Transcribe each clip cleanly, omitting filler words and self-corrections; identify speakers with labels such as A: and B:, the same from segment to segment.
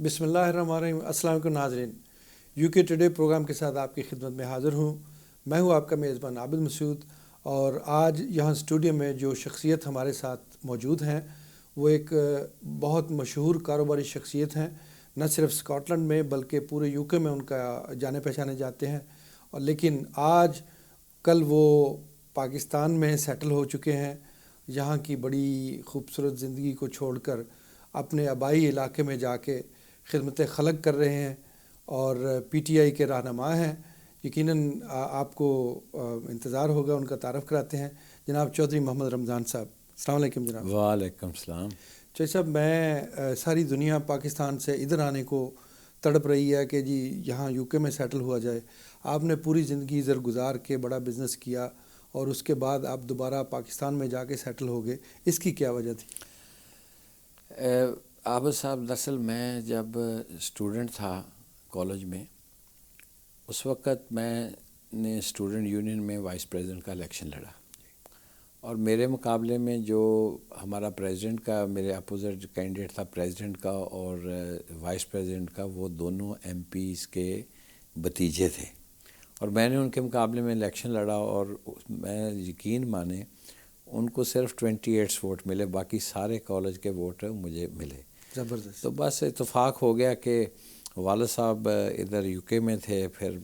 A: بسم اللہ الرحمن الرحیم۔ السلام علیکم ناظرین، یو کے ٹوڈے پروگرام کے ساتھ آپ کی خدمت میں حاضر ہوں۔ میں ہوں آپ کا میزبان عابد مسعود، اور آج یہاں اسٹوڈیو میں جو شخصیت ہمارے ساتھ موجود ہیں وہ ایک بہت مشہور کاروباری شخصیت ہیں، نہ صرف اسکاٹ لینڈ میں بلکہ پورے یو کے میں ان کا جانے پہچانے جاتے ہیں، اور لیکن آج کل وہ پاکستان میں سیٹل ہو چکے ہیں، یہاں کی بڑی خوبصورت زندگی کو چھوڑ کر اپنے آبائی علاقے میں جا کے خدمت خلق کر رہے ہیں، اور پی ٹی آئی کے رہنما ہیں۔ یقیناً آپ کو انتظار ہوگا، ان کا تعارف کراتے ہیں۔ جناب چودھری محمد رمضان صاحب، السلام علیکم جناب۔
B: وعلیکم السلام۔
A: چودھری صاحب، میں ساری دنیا پاکستان سے ادھر آنے کو تڑپ رہی ہے کہ جی یہاں یو کے میں سیٹل ہوا جائے۔ آپ نے پوری زندگی ادھر گزار کے بڑا بزنس کیا، اور اس کے بعد آپ دوبارہ پاکستان میں جا کے سیٹل ہو گئے، اس کی کیا وجہ تھی؟
B: عابد صاحب، دراصل میں جب اسٹوڈنٹ تھا کالج میں، اس وقت میں نے اسٹوڈنٹ یونین میں وائس پریزیڈنٹ کا الیکشن لڑا، اور میرے مقابلے میں جو ہمارا پریزیڈنٹ کا، میرے اپوزٹ کینڈیڈیٹ تھا پریزیڈنٹ کا اور وائس پریزیڈنٹ کا، وہ دونوں ایم پیز کے بھتیجے تھے، اور میں نے ان کے مقابلے میں الیکشن لڑا، اور میں یقین مانے ان کو صرف 28 ووٹ ملے، باقی سارے کالج کے ووٹ مجھے ملے۔
A: زبردست۔
B: تو بس اتفاق ہو گیا کہ والد صاحب ادھر یو کے میں تھے، پھر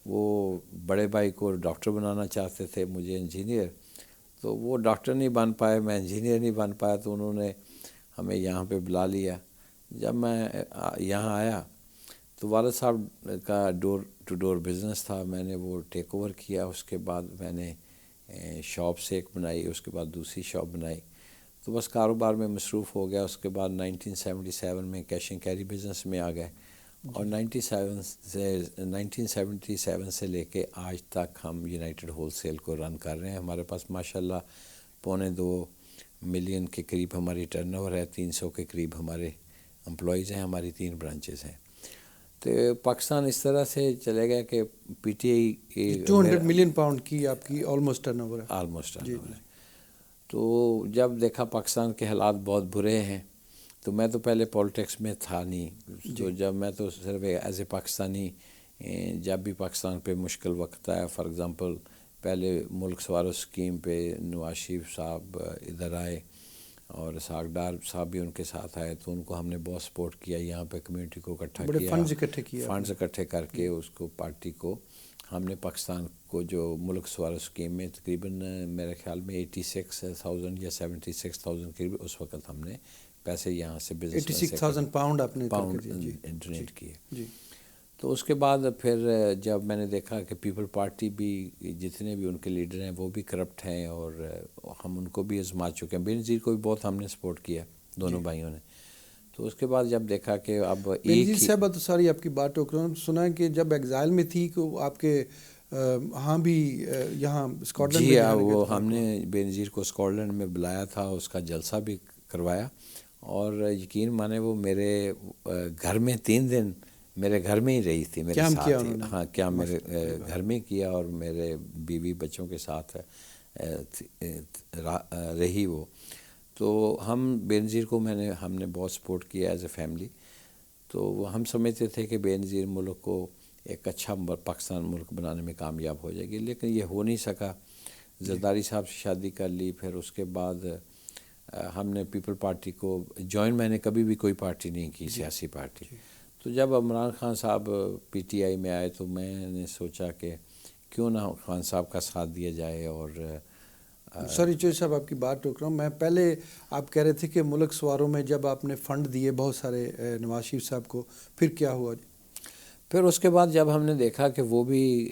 B: وہ بڑے بھائی کو ڈاکٹر بنانا چاہتے تھے، مجھے انجینئر، تو وہ ڈاکٹر نہیں بن پائے، میں انجینئر نہیں بن پایا، تو انہوں نے ہمیں یہاں پہ بلا لیا۔ جب میں یہاں آیا تو والد صاحب کا ڈور ٹو ڈور بزنس تھا، میں نے وہ ٹیک اوور کیا۔ اس کے بعد میں نے شاپ سے ایک بنائی، اس کے بعد دوسری شاپ بنائی، تو بس کاروبار میں مصروف ہو گیا۔ اس کے بعد 1977 میں کیش اینڈ کیری بزنس میں آ گئے، اور 1977 سے لے کے آج تک ہم یونائٹڈ ہول سیل کو رن کر رہے ہیں۔ ہمارے پاس ماشاءاللہ 2.25 ملین کے قریب ہماری ٹرن اوور ہے، 300 کے قریب ہمارے امپلائیز ہیں، ہماری 3 برانچز ہیں۔ تو پاکستان اس طرح سے چلے گیا کہ P T I
A: 200 million pound کی آپ کی آلموسٹ ٹرن اوور ہے۔
B: آلموسٹ ٹرن اوور ہے۔ تو جب دیکھا پاکستان کے حالات بہت برے ہیں، تو میں تو پہلے پولیٹکس میں تھا نہیں، تو جب میں تو صرف ایز اے پاکستانی، جب بھی پاکستان پہ مشکل وقت آیا، فار ایگزامپل پہلے ملک سوارو اسکیم پہ نواز شریف صاحب ادھر آئے، اور اسحاق ڈار صاحب بھی ان کے ساتھ آئے، تو ان کو ہم نے بہت سپورٹ کیا، یہاں پہ کمیونٹی کو اکٹھا کیا،
A: بڑے
B: فنڈز اکٹھے کر کے اس کو پارٹی کو ہم نے پاکستان کو جو ملک سوارو اسکیم میں تقریباً میرے خیال میں 86,000 یا 76,000 قریب اس وقت ہم نے پیسے یہاں سے بزنس
A: 86,000 پاؤنڈ آپ نے
B: ڈونیٹ کیے۔ تو اس کے بعد پھر جب میں نے دیکھا کہ پیپل پارٹی بھی جتنے بھی ان کے لیڈر ہیں وہ بھی کرپٹ ہیں، اور ہم ان کو بھی آزما چکے ہیں، بے نظیر کو بھی بہت ہم نے سپورٹ کیا، دونوں بھائیوں نے۔ تو اس کے بعد جب دیکھا کہ اب
A: بے صاحب، تو ساری آپ کی بات ٹوک رہا ہوں، سنا ہے کہ جب ایگزائل میں تھی کہ آپ کے ہاں بھی یہاں اسکاٹ لینڈ میں
B: وہ ہم نے بے نظیر کو اسکاٹ لینڈ میں بلایا تھا، اس کا جلسہ بھی کروایا، اور یقین مانے وہ میرے گھر میں 3 دن میرے گھر میں ہی رہی تھی، میرے ساتھ ہی۔ ہاں، کیا میرے گھر میں کیا، اور میرے بیوی بچوں کے ساتھ رہی وہ۔ تو ہم بے نظیر کو ہم نے بہت سپورٹ کیا ایز اے فیملی۔ تو ہم سمجھتے تھے کہ بے نظیر ملک کو ایک اچھا پاکستان ملک بنانے میں کامیاب ہو جائے گی، لیکن یہ ہو نہیں سکا۔ زرداری صاحب سے شادی کر لی، پھر اس کے بعد ہم نے پیپل پارٹی کو جوائن، میں نے کبھی بھی کوئی پارٹی نہیں کی، سیاسی پارٹی۔ تو جب عمران خان صاحب پی ٹی آئی میں آئے تو میں نے سوچا کہ کیوں نہ خان صاحب کا ساتھ دیا جائے۔ اور
A: سوری چوہدری صاحب، آپ کی بات ٹوک رہا ہوں، میں پہلے آپ کہہ رہے تھے کہ ملک سواروں میں جب آپ نے فنڈ دیے بہت سارے نواز شریف صاحب کو، پھر کیا ہوا؟
B: پھر اس کے بعد جب ہم نے دیکھا کہ وہ بھی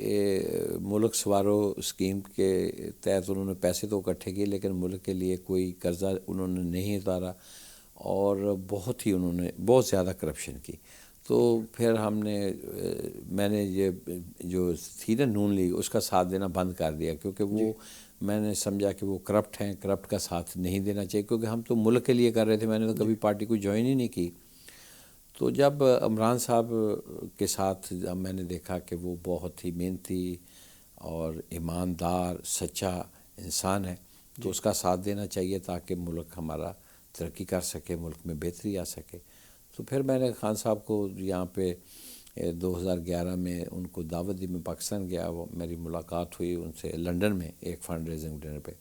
B: ملک سوارو اسکیم کے تحت انہوں نے پیسے تو اکٹھے کیے، لیکن ملک کے لیے کوئی قرضہ انہوں نے نہیں اتارا، اور انہوں نے بہت زیادہ کرپشن کی، تو پھر میں نے یہ جو تھی نا نون لیگ، اس کا ساتھ دینا بند کر دیا، کیونکہ وہ میں نے سمجھا کہ وہ کرپٹ ہیں، کرپٹ کا ساتھ نہیں دینا چاہیے، کیونکہ ہم تو ملک کے لیے کر رہے تھے، میں نے تو کبھی پارٹی کو جوائن ہی نہیں کی۔ تو جب عمران صاحب کے ساتھ میں نے دیکھا کہ وہ بہت ہی محنتی اور ایماندار سچا انسان ہے، تو اس کا ساتھ دینا چاہیے تاکہ ملک ہمارا ترقی کر سکے، ملک میں بہتری آ سکے۔ تو پھر میں نے خان صاحب کو یہاں پہ 2011 میں ان کو دعوت دی، میں پاکستان گیا، وہ میری ملاقات ہوئی ان سے لنڈن میں ایک فنڈ ریزنگ ڈنر پہ.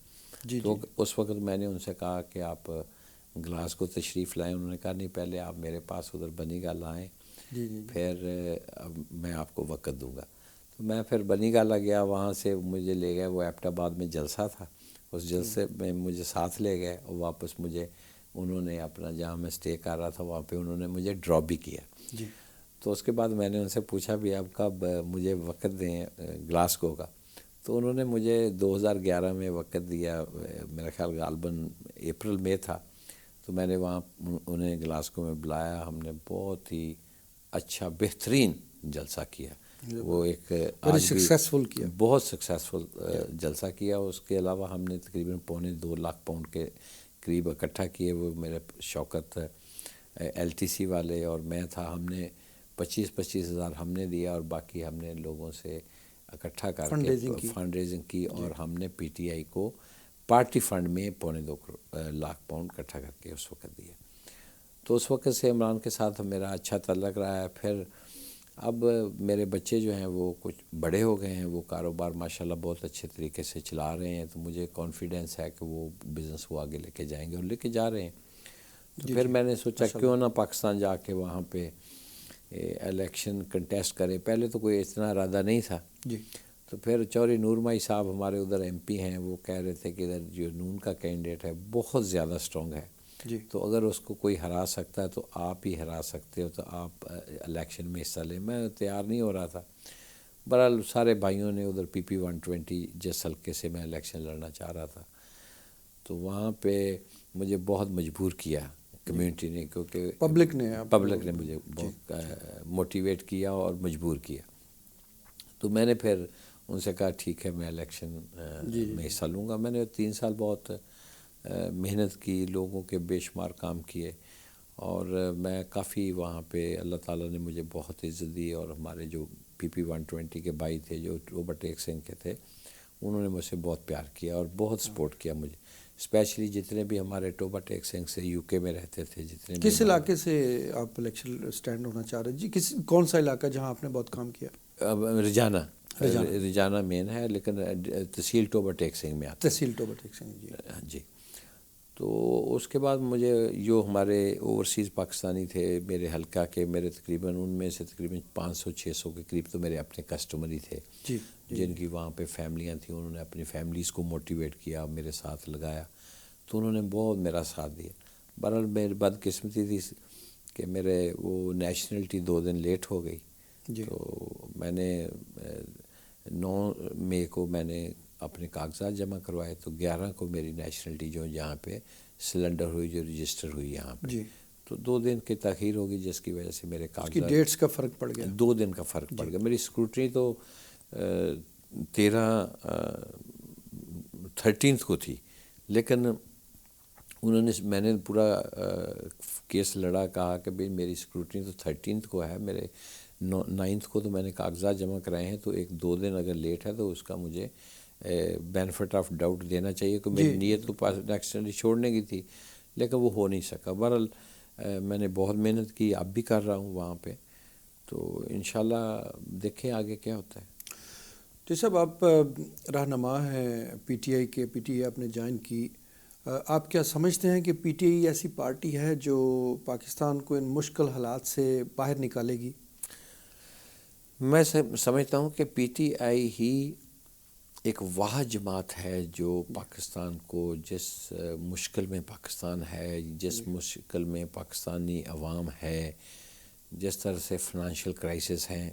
B: تو اس وقت میں نے ان سے کہا کہ آپ گلاسگو تشریف لائیں. انہوں نے کہا نہیں، پہلے آپ میرے پاس ادھر بنی گالا آئیں، پھر میں آپ کو وقت دوں گا. تو میں پھر بنی گالا گیا، وہاں سے مجھے لے گئے، وہ ایبٹ آباد میں جلسہ تھا، اس جلسے میں مجھے ساتھ لے گئے، اور واپس مجھے انہوں نے اپنا جہاں میں اسٹے کر رہا تھا وہاں پہ انہوں نے مجھے ڈراپ بھی کیا. تو اس کے بعد میں نے ان سے پوچھا بھی اب کب مجھے وقت دیں گلاسگو کا. تو انہوں نے مجھے 2011 میں وقت دیا، میرا خیال غالباً اپریل میں تھا. تو میں نے وہاں انہیں گلاسگو میں بلایا، ہم نے بہت ہی اچھا بہترین جلسہ کیا. وہ ایک آج بھی بہت سکسیسفل جلسہ کیا. اس کے علاوہ ہم نے تقریباً 2.25 لاکھ پاؤنڈ کے قریب اکٹھا کیے. وہ میرے شوکت LTC والے اور میں تھا، ہم نے 25 ہزار ہم نے دیا، اور باقی ہم نے لوگوں سے اکٹھا کر کے فنڈ ریزنگ کی، اور ہم نے PTI کو پارٹی فنڈ میں 2.25 لاکھ پاؤنڈ اکٹھا کر کے اس وقت دیا. تو اس وقت سے عمران کے ساتھ میرا اچھا تعلق رہا ہے. پھر اب میرے بچے جو ہیں وہ کچھ بڑے ہو گئے ہیں، وہ کاروبار ماشاءاللہ بہت اچھے طریقے سے چلا رہے ہیں. تو مجھے کانفیڈنس ہے کہ وہ بزنس کو آگے لے کے جائیں گے، اور لے کے جا رہے ہیں. تو پھر میں نے سوچا کیوں نہ پاکستان جا کے وہاں پہ الیکشن کنٹیسٹ کرے. پہلے تو کوئی اتنا ارادہ نہیں تھا. تو پھر چوہدری نور مائی صاحب ہمارے ادھر MP ہیں، وہ کہہ رہے تھے کہ ادھر جو نون کا کینڈیڈیٹ ہے بہت زیادہ اسٹرانگ ہے، تو اگر اس کو کوئی ہرا سکتا ہے تو آپ ہی ہرا سکتے ہو، تو آپ الیکشن میں حصہ لیں. میں تیار نہیں ہو رہا تھا. بہرحال سارے بھائیوں نے ادھر PP 120 جس حلقے سے میں الیکشن لڑنا چاہ رہا تھا، تو وہاں پہ مجھے بہت مجبور کیا کمیونٹی نے، کیونکہ پبلک نے مجھے بہت موٹیویٹ کیا اور مجبور کیا. تو میں نے پھر ان سے کہا ٹھیک ہے میں الیکشن میں حصہ لوں گا. میں نے 3 سال بہت محنت کی، لوگوں کے بے شمار کام کیے، اور میں کافی وہاں پہ اللہ تعالیٰ نے مجھے بہت عزت دی. اور ہمارے جو PP 120 کے بھائی تھے جو روبرٹ ایک سنگھ کے تھے، انہوں نے مجھ سے بہت پیار کیا اور بہت سپورٹ کیا مجھے. اسپیشلی جتنے بھی ہمارے ٹوبا ٹیک سنگھ سے UK میں رہتے تھے، جتنے
A: کس علاقے سے آپ الیکشن اسٹینڈ ہونا چاہ رہے ہیں جی؟ کون سا علاقہ جہاں آپ نے بہت کام کیا؟
B: رجانہ مین ہے، لیکن تحصیل ٹوبا ٹیک سنگھ میں آتا ہے.
A: تحصیل ٹوبا ٹیک سنگھ،
B: جی. تو اس کے بعد مجھے جو ہمارے اوورسیز پاکستانی تھے میرے حلقہ کے، میرے تقریباً ان میں سے تقریباً 500-600 کے قریب تو میرے اپنے کسٹمر ہی تھے، جن کی وہاں پہ فیملیاں تھیں. انہوں نے اپنی فیملیز کو موٹیویٹ کیا، میرے ساتھ لگایا، تو انہوں نے بہت میرا ساتھ دیا. بہرحال میری بدقسمتی تھی کہ میرے وہ نیشنلٹی 2 دن لیٹ ہو گئی. تو میں نے 9 مئی کو میں نے اپنے کاغذات جمع کروائے، تو 11 کو میری نیشنلٹی جو یہاں پہ سلنڈر ہوئی، جو رجسٹر ہوئی یہاں پہ. تو 2 دن کی تاخیر ہوگی، جس کی وجہ سے میرے کاغذات
A: کی ڈیٹس کا فرق پڑ گیا،
B: 2 دن کا فرق پڑ گیا. میری اسکروٹنی تو 13 کو تھی، لیکن انہوں نے میں نے پورا کیس لڑا، کہا کہ بھئی میری اسکروٹنی تو 13 کو ہے، میرے 9 کو تو میں نے کاغذات جمع کرائے ہیں، تو 1-2 دن اگر لیٹ ہے تو اس کا مجھے بینیفٹ آف ڈاؤٹ دینا چاہیے، کہ میری نیت تو نیکسٹلی چھوڑنے کی تھی، لیکن وہ ہو نہیں سکا. بہرحال میں نے بہت محنت کی، اب بھی کر رہا ہوں وہاں پہ. تو انشاءاللہ دیکھیں آگے کیا ہوتا ہے.
A: تو صاحب آپ رہنما ہیں PTI کے، PTI آپ نے جوائن کی. آپ کیا سمجھتے ہیں کہ PTI ایسی پارٹی ہے جو پاکستان کو ان مشکل حالات سے باہر نکالے گی؟
B: میں سمجھتا ہوں کہ PTI ہی ایک واحد جماعت ہے جو پاکستان کو، جس مشکل میں پاکستان ہے، جس مشکل میں پاکستانی عوام ہے، جس طرح سے فنانشل کرائسس ہیں،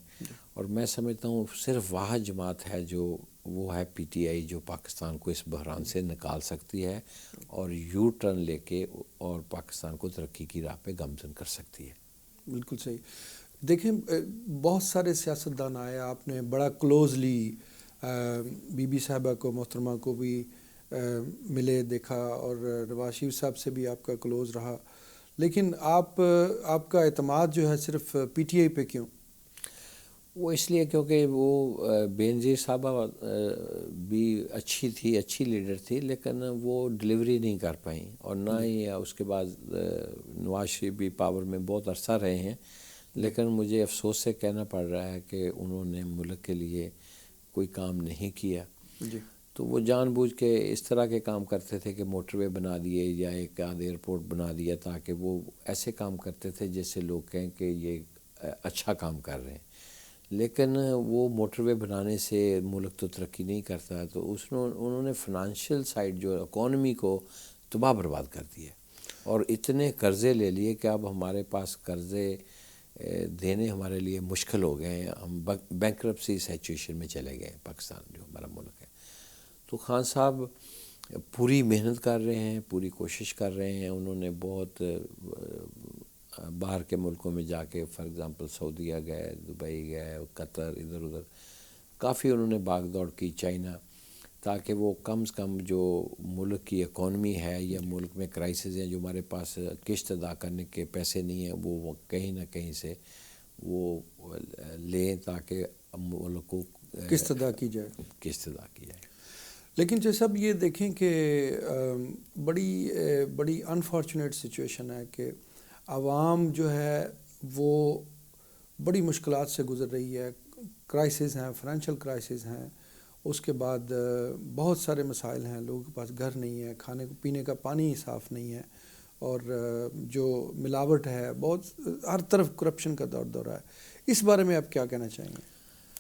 B: اور میں سمجھتا ہوں صرف واحد جماعت ہے جو وہ ہے PTI، جو پاکستان کو اس بحران سے نکال سکتی ہے اور یو ٹرن لے کے اور پاکستان کو ترقی کی راہ پہ گامزن کر سکتی ہے.
A: بالکل صحیح. دیکھیں بہت سارے سیاستدان آئے، آپ نے بڑا کلوزلی بی بی صاحبہ کو، محترمہ کو بھی ملے دیکھا، اور نواز شریف صاحب سے بھی آپ کا کلوز رہا، لیکن آپ کا اعتماد جو ہے صرف PTI پہ کیوں؟
B: وہ اس لیے کیونکہ وہ بینظیر صاحبہ بھی اچھی تھی، اچھی لیڈر تھی، لیکن وہ ڈلیوری نہیں کر پائیں، اور نہ ہی اس کے بعد نواز شریف بھی پاور میں بہت عرصہ رہے ہیں، لیکن مجھے افسوس سے کہنا پڑ رہا ہے کہ انہوں نے ملک کے لیے کوئی کام نہیں کیا۔
A: جی
B: تو وہ جان بوجھ کے اس طرح کے کام کرتے تھے کہ موٹر وے بنا دیے یا ایک آدھ ایئرپورٹ بنا دیا، تاکہ وہ ایسے کام کرتے تھے جس سے لوگ کہیں کہ یہ اچھا کام کر رہے ہیں، لیکن وہ موٹر وے بنانے سے ملک تو ترقی نہیں کرتا۔ تو انہوں نے فنانشیل سائڈ جو اکانومی کو تباہ برباد کر دیا، اور اتنے قرضے لے لیے کہ اب ہمارے پاس قرضے دینے ہمارے لیے مشکل ہو گئے ہیں، ہم بینکرپسی سچویشن میں چلے گئے ہیں، پاکستان جو ہمارا ملک ہے۔ تو خان صاحب پوری محنت کر رہے ہیں، پوری کوشش کر رہے ہیں، انہوں نے بہت باہر کے ملکوں میں جا کے، فار ایگزامپل سعودیہ گئے، دبئی گئے، قطر، ادھر ادھر کافی انہوں نے بھاگ دوڑ کی، چائنا، تاکہ وہ کم سے کم جو ملک کی اکانومی ہے یا ملک میں کرائسس ہیں، جو ہمارے پاس قسط ادا کرنے کے پیسے نہیں ہیں، وہ کہیں نہ کہیں سے وہ لیں، تاکہ ملک کو
A: قسط ادا کی جائے،
B: قسط ادا کی جائے۔
A: لیکن جیسے اب یہ دیکھیں کہ بڑی انفارچونیٹ سچویشن ہے کہ عوام جو ہے وہ بڑی مشکلات سے گزر رہی ہے، کرائسس ہیں، فنانشل کرائسس ہیں، اس کے بعد بہت سارے مسائل ہیں، لوگوں کے پاس گھر نہیں ہے، کھانے کو پینے کا پانی صاف نہیں ہے، اور جو ملاوٹ ہے، بہت ہر طرف کرپشن کا دور دورہ ہے۔ اس بارے میں آپ کیا کہنا چاہیں گے؟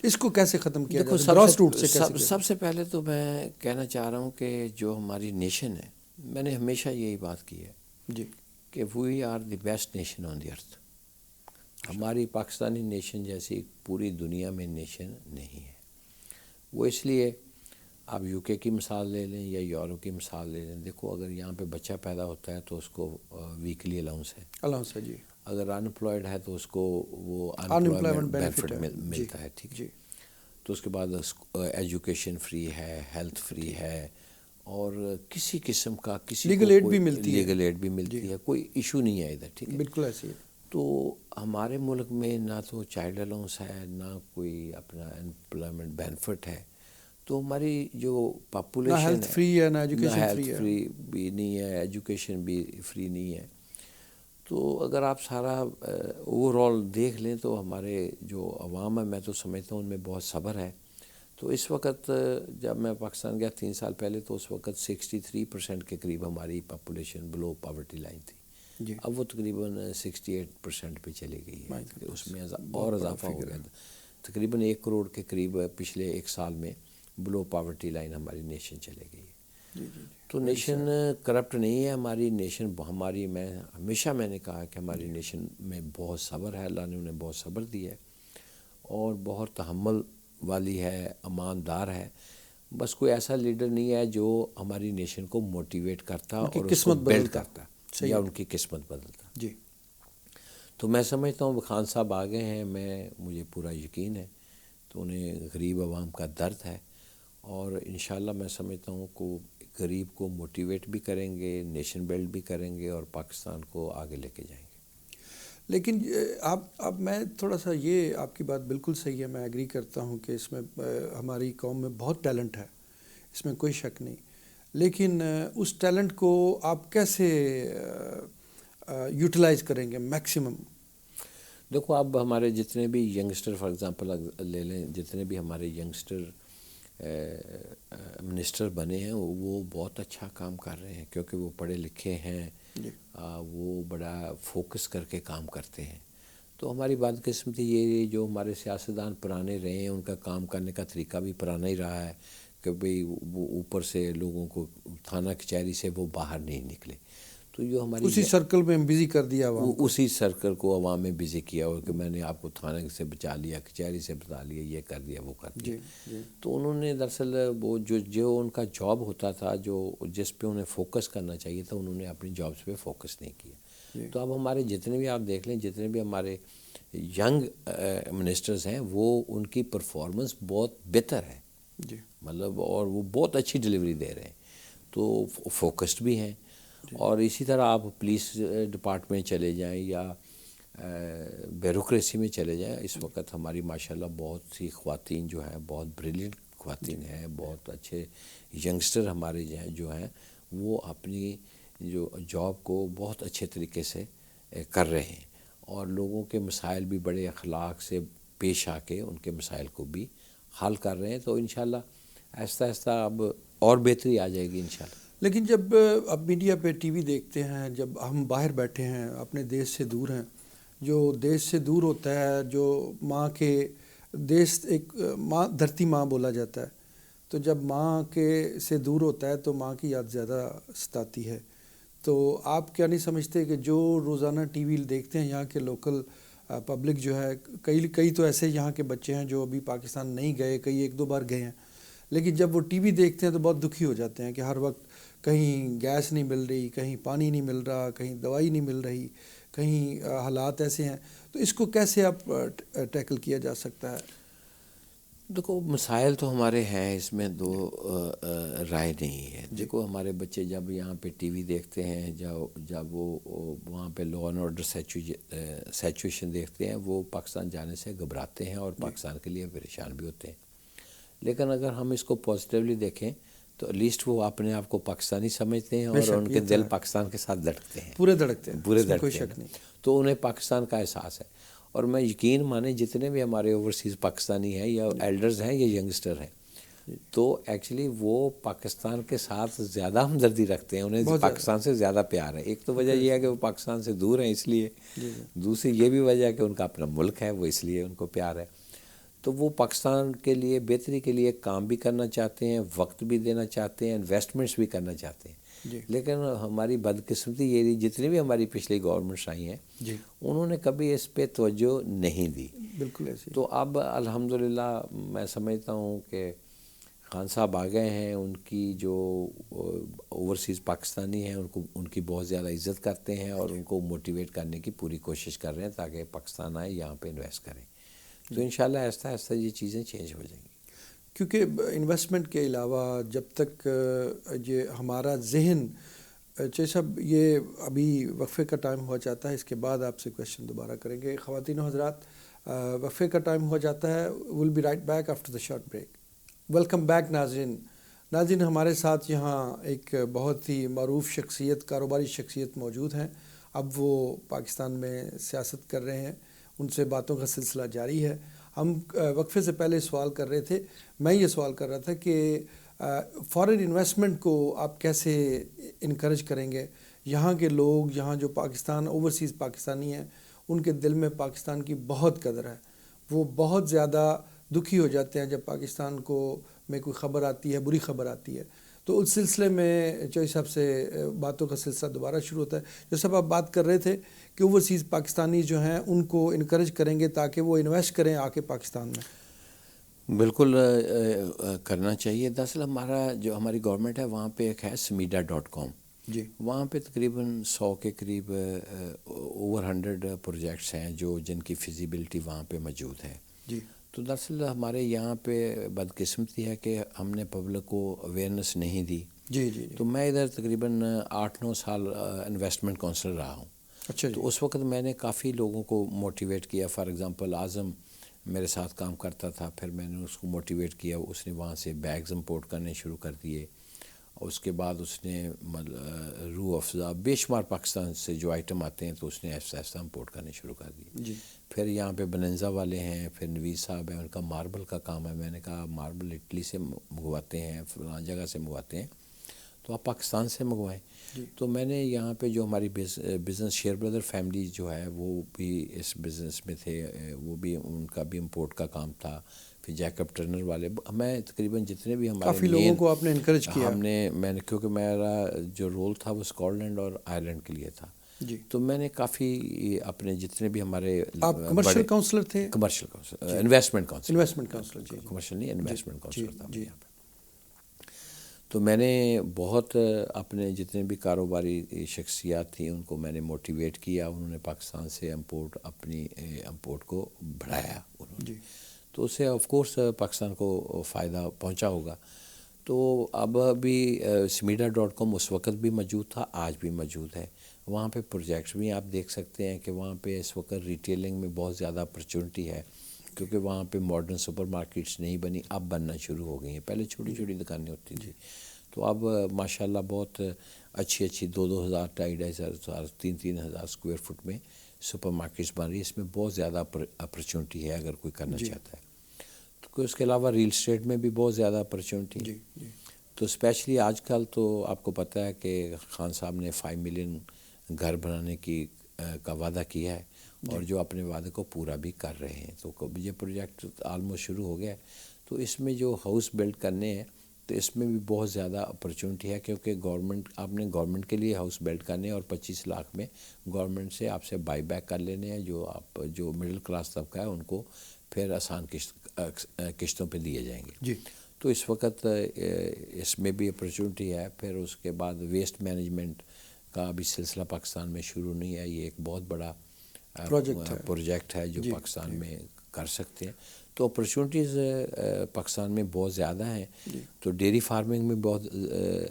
A: اس کو کیسے ختم کیا جائے؟ گراس روٹ سے کیسے؟
B: سب سے پہلے تو میں کہنا چاہ رہا ہوں کہ جو ہماری نیشن ہے، میں نے ہمیشہ یہی بات کی ہے
A: جی
B: کہ we are the best nation on the earth. ہماری پاکستانی نیشن جیسی پوری دنیا میں نیشن نہیں ہے۔ وہ اس لیے آپ یو کے کی مثال لے لیں یا یورپ کی مثال لے لیں، دیکھو اگر یہاں پہ بچہ پیدا ہوتا ہے تو اس کو ویکلی الاؤنس ہے،
A: الاؤنس ہے جی،
B: اگر ان امپلائڈ ہے تو اس کو وہ ان
A: امپلائمنٹ
B: امپلائمنٹ
A: بینیفٹ
B: بینیفٹ ملتا ہے، ٹھیک ہے۔
A: جی
B: تو اس کے بعد ایجوکیشن فری ہے، ہیلتھ فری ہے، اور کسی قسم کا کسی
A: لیگل ایڈ بھی ملتی ہے،
B: لیگل ایڈ بھی ملتی ہے، کوئی ایشو نہیں ہے ادھر، ٹھیک ہے۔
A: بالکل ایسی ہے۔
B: تو ہمارے ملک میں نہ تو چائلڈ الاؤنس ہے، نہ کوئی اپنا امپلائمنٹ بینیفٹ ہے، تو ہماری جو پاپولیشن
A: نہ ہیلتھ فری ہے، نہ ایجوکیشن
B: ہیلتھ
A: فری ہے،
B: فری بھی نہیں ہے، ایجوکیشن بھی فری نہیں ہے۔ تو اگر آپ سارا اوور آل دیکھ لیں تو ہمارے جو عوام ہے، میں تو سمجھتا ہوں ان میں بہت صبر ہے۔ تو اس وقت جب میں پاکستان گیا 3 سال پہلے، تو اس وقت 63% کے قریب ہماری پاپولیشن بلو پاورٹی لائن تھی،
A: جی
B: اب وہ تقریباً 68% پہ چلی گئی ہے، اس میں اور اضافہ ہو گیا، تقریباً 1 کروڑ کے قریب پچھلے 1 سال میں بلو پاورٹی لائن ہماری نیشن چلے گئی ہے۔ تو نیشن کرپٹ نہیں ہے ہماری نیشن، میں نے کہا کہ ہماری نیشن میں بہت صبر ہے، اللہ نے انہیں بہت صبر دیا ہے، اور بہت تحمل والی ہے، اماندار ہے۔ بس کوئی ایسا لیڈر نہیں ہے جو ہماری نیشن کو موٹیویٹ کرتا اور اس کو بلڈ کرتا یا ان کی قسمت بدلتا۔
A: جی
B: تو میں سمجھتا ہوں خان صاحب آگے ہیں، مجھے پورا یقین ہے، تو انہیں غریب عوام کا درد ہے، اور انشاءاللہ میں سمجھتا ہوں کہ غریب کو موٹیویٹ بھی کریں گے، نیشن بلڈ بھی کریں گے، اور پاکستان کو آگے لے کے جائیں گے۔
A: لیکن اب میں تھوڑا سا، یہ آپ کی بات بالکل صحیح ہے، میں ایگری کرتا ہوں کہ اس میں ہماری قوم میں بہت ٹیلنٹ ہے، اس میں کوئی شک نہیں، لیکن اس ٹیلنٹ کو آپ کیسے یوٹیلائز کریں گے میکسیمم؟
B: دیکھو اب ہمارے جتنے بھی ینگسٹر، فار ایگزامپل لے لیں، جتنے بھی ہمارے ینگسٹر منسٹر بنے ہیں، وہ بہت اچھا کام کر رہے ہیں، کیونکہ وہ پڑھے لکھے ہیں، وہ بڑا فوکس کر کے کام کرتے ہیں۔ تو ہماری بدقسمتی یہ جو ہمارے سیاستدان پرانے رہے ہیں، ان کا کام کرنے کا طریقہ بھی پرانا ہی رہا ہے کہ بھئی وہ اوپر سے لوگوں کو تھانہ کچہری سے وہ باہر نہیں نکلے، تو جو ہماری
A: اسی سرکل میں بزی کر دیا عوام کو،
B: اسی سرکل کو عوام میں بزی کیا ہو کہ میں نے آپ کو تھانے سے بچا لیا، کچہری سے بتا لیا، یہ کر دیا، وہ کر دیا۔ تو انہوں نے دراصل وہ جو ان کا جاب ہوتا تھا، جس پہ انہیں فوکس کرنا چاہیے تھا، انہوں نے اپنی جابس پہ فوکس نہیں کیا۔ تو اب ہمارے جتنے بھی آپ دیکھ لیں، جتنے بھی ہمارے ینگ منسٹرز ہیں، وہ ان کی پرفارمنس بہت بہتر ہے، مطلب، اور وہ بہت اچھی ڈلیوری دے رہے ہیں، تو فوکسڈ بھی ہیں۔ اور اسی طرح آپ پولیس ڈپارٹمنٹ چلے جائیں یا بیوروکریسی میں چلے جائیں. اس وقت ہماری ماشاءاللہ بہت سی خواتین جو ہیں بہت بریلینٹ خواتین ہیں, بہت اچھے ینگسٹر ہمارے جو ہیں وہ اپنی جو جاب کو بہت اچھے طریقے سے کر رہے ہیں, اور لوگوں کے مسائل بھی بڑے اخلاق سے پیش آ کے ان کے مسائل کو بھی حل کر رہے ہیں. تو انشاءاللہ آہستہ آہستہ اب اور بہتری آ جائے گی انشاءاللہ.
A: لیکن جب اب میڈیا پہ ٹی وی دیکھتے ہیں, جب ہم باہر بیٹھے ہیں اپنے دیش سے دور ہیں, جو دیش سے دور ہوتا ہے, جو ماں کے دیش ایک ماں دھرتی ماں بولا جاتا ہے, تو جب ماں کے سے دور ہوتا ہے تو ماں کی یاد زیادہ ستاتی ہے. تو آپ کیا نہیں سمجھتے کہ جو روزانہ ٹی وی دیکھتے ہیں یہاں کے لوکل پبلک جو ہے, کئی تو ایسے یہاں کے بچے ہیں جو ابھی پاکستان نہیں گئے, کئی ایک دو بار گئے ہیں, لیکن جب وہ ٹی وی دیکھتے ہیں تو بہت دکھی ہو جاتے ہیں کہ ہر وقت کہیں گیس نہیں مل رہی, کہیں پانی نہیں مل رہا, کہیں دوائی نہیں مل رہی, کہیں حالات ایسے ہیں. تو اس کو کیسے آپ ٹیکل کیا جا سکتا ہے؟
B: دیکھو مسائل تو ہمارے ہیں, اس میں دو رائے نہیں ہے. دیکھو ہمارے بچے جب یہاں پہ ٹی وی دیکھتے ہیں, جب وہ وہاں پہ لا اینڈ آرڈر سچویشن دیکھتے ہیں, وہ پاکستان جانے سے گھبراتے ہیں اور پاکستان کے لیے پریشان بھی ہوتے ہیں. لیکن اگر ہم اس کو پازیٹیولی دیکھیں تو لیسٹ وہ اپنے آپ کو پاکستانی سمجھتے ہیں اور ان کے دل پاکستان کے ساتھ دھڑکتے ہیں,
A: پورے دھڑکتے ہیں,
B: کوئی شک نہیں. تو انہیں پاکستان کا احساس ہے. اور میں یقین مانیں جتنے بھی ہمارے اوورسیز پاکستانی ہیں یا ایلڈرز ہیں یا ینگسٹر ہیں, تو ایکچولی وہ پاکستان کے ساتھ زیادہ ہمدردی رکھتے ہیں, انہیں پاکستان سے زیادہ پیار ہے. ایک تو وجہ یہ ہے کہ وہ پاکستان سے دور ہیں اس لیے, دوسری یہ بھی وجہ ہے کہ ان کا اپنا ملک ہے, وہ اس لیے ان کو پیار ہے. تو وہ پاکستان کے لیے بہتری کے لیے کام بھی کرنا چاہتے ہیں, وقت بھی دینا چاہتے ہیں, انویسٹمنٹس بھی کرنا چاہتے ہیں. لیکن ہماری بدقسمتی یہ رہی, جتنی بھی ہماری پچھلی گورنمنٹس آئی ہیں انہوں نے کبھی اس پہ توجہ نہیں دی.
A: بالکل ایسے.
B: تو اب الحمدللہ میں سمجھتا ہوں کہ خان صاحب آ گئے ہیں, ان کی جو اوورسیز پاکستانی ہیں ان کی بہت زیادہ عزت کرتے ہیں اور ان کو موٹیویٹ کرنے کی پوری کوشش کر رہے ہیں تاکہ پاکستان آئے, یہاں پہ انویسٹ کریں. تو انشاءاللہ آہستہ آہستہ یہ چیزیں چینج ہو جائیں گی.
A: کیونکہ انویسٹمنٹ کے علاوہ جب تک یہ ہمارا ذہن چاہے صاحب, یہ ابھی وقفے کا ٹائم ہو جاتا ہے, اس کے بعد آپ سے کویشچن دوبارہ کریں گے. خواتین و حضرات, وقفے کا ٹائم ہو جاتا ہے. Will be right back after the short break. Welcome back ناظرین, ہمارے ساتھ یہاں ایک بہت ہی معروف شخصیت, کاروباری شخصیت موجود ہیں. اب وہ پاکستان میں سیاست کر رہے ہیں, ان سے باتوں کا سلسلہ جاری ہے. ہم وقفے سے پہلے سوال کر رہے تھے, میں یہ سوال کر رہا تھا کہ فارن انویسٹمنٹ کو آپ کیسے انکریج کریں گے. یہاں کے لوگ, یہاں جو پاکستان اوورسیز پاکستانی ہیں, ان کے دل میں پاکستان کی بہت قدر ہے. وہ بہت زیادہ دکھی ہو جاتے ہیں جب پاکستان کو میں کوئی خبر آتی ہے, بری خبر آتی ہے. تو اس سلسلے میں چوہی صاحب سے باتوں کا سلسلہ دوبارہ شروع ہوتا ہے. جو صاحب آپ بات کر رہے تھے کہ اوورسیز پاکستانی جو ہیں ان کو انکریج کریں گے تاکہ وہ انویسٹ کریں آ کے پاکستان میں.
B: بالکل کرنا چاہیے. دراصل ہماری گورنمنٹ ہے وہاں پہ ایک ہے smida.com. وہاں پہ تقریباً 100 کے قریب اوور 100 پروجیکٹس ہیں جن کی فیزیبلٹی وہاں پہ موجود ہے. تو دراصل ہمارے یہاں پہ بدقسمتی ہے کہ ہم نے پبلک کو اویئرنیس نہیں دی. تو میں ادھر تقریباً 8-9 سال انویسٹمنٹ کونسلر رہا ہوں. تو اس وقت میں نے کافی لوگوں کو موٹیویٹ کیا. فار ایگزامپل اعظم میرے ساتھ کام کرتا تھا, پھر میں نے اس کو موٹیویٹ کیا, اس نے وہاں سے بیگز امپورٹ کرنے شروع کر دیے. اور اس کے بعد اس نے روح افزا بے شمار پاکستان سے جو آئٹم آتے ہیں تو اس نے ایسا امپورٹ کرنے شروع کر دیے. پھر یہاں پہ بننزا والے ہیں, پھر نویز صاحب ہیں, ان کا ماربل کا کام ہے. میں نے کہا ماربل اٹلی سے منگواتے ہیں, فلاں جگہ سے منگواتے ہیں, تو آپ پاکستان سے منگوائیں. تو میں نے یہاں پہ جو ہماری بزنس شیئر برادر فیملی جو ہے وہ بھی اس بزنس میں تھے, وہ بھی ان کا بھی امپورٹ کا کام تھا. پھر جیکب ٹرنر والے, میں تقریباً جتنے بھی ہمارے
A: کافی لوگوں کو آپ نے انکریج کیا.
B: میں نے کیونکہ میرا جو رول تھا وہ اسکاٹ لینڈ اور آئرلینڈ کے لیے تھا. تو میں نے کافی اپنے جتنے بھی ہمارے
A: آپ کمرشل کاؤنسلر تھے.
B: Commercial counsellor, investment counsellor, commercial نہیں انویسٹمنٹ کاؤنسلر تھا یہاں پہ. تو میں نے بہت اپنے جتنے بھی کاروباری شخصیات تھیں ان کو میں نے موٹیویٹ کیا. انہوں نے پاکستان سے اپنی امپورٹ کو بڑھایا انہوں نے. تو اس سے آف کورس پاکستان کو فائدہ پہنچا ہوگا. تو اب بھی smida.com اس وقت بھی موجود تھا, آج بھی موجود ہے. وہاں پہ پروجیکٹس بھی آپ دیکھ سکتے ہیں کہ وہاں پہ اس وقت ریٹیلنگ میں بہت زیادہ اپرچونٹی ہے، کیونکہ وہاں پہ ماڈرن سپر مارکیٹس نہیں بنی، اب بننا شروع ہو گئی ہیں، پہلے چھوٹی چھوٹی دکانیں ہوتی تھیں، تو اب ماشاءاللہ بہت اچھی 2,000 2,500 3,000 اسکوائر فٹ میں سپر مارکیٹس بن رہی ہے. اس میں بہت زیادہ اپرچونٹی ہے اگر کوئی کرنا چاہتا ہے. تو اس کے علاوہ ریل اسٹیٹ میں بھی بہت زیادہ اپرچونٹی ہے. تو اسپیشلی آج کل تو آپ کو پتہ ہے کہ خان صاحب نے 5 ملین گھر بنانے کا وعدہ کیا ہے، اور جو اپنے وعدے کو پورا بھی کر رہے ہیں. تو یہ پروجیکٹ آلموسٹ شروع ہو گیا ہے. تو اس میں جو ہاؤس بلڈ کرنے ہیں تو اس میں بھی بہت زیادہ اپرچونٹی ہے، کیونکہ آپ نے گورنمنٹ کے لیے ہاؤس بلڈ کرنے ہیں، اور 25 لاکھ میں گورنمنٹ سے آپ سے بائی بیک کر لینے ہیں. جو مڈل کلاس طبقہ ہے ان کو پھر آسان قسطوں پہ دیے جائیں گے. تو اس وقت اس میں بھی اپرچونٹی ہے. پھر اس کے بعد ویسٹ مینجمنٹ کا بھی سلسلہ پاکستان میں شروع نہیں ہے. یہ ایک بہت بڑا پروجیکٹ ہے جو پاکستان میں کر سکتے ہیں. تو اپرچونٹیز پاکستان میں بہت زیادہ ہیں. تو ڈیری فارمنگ میں بہت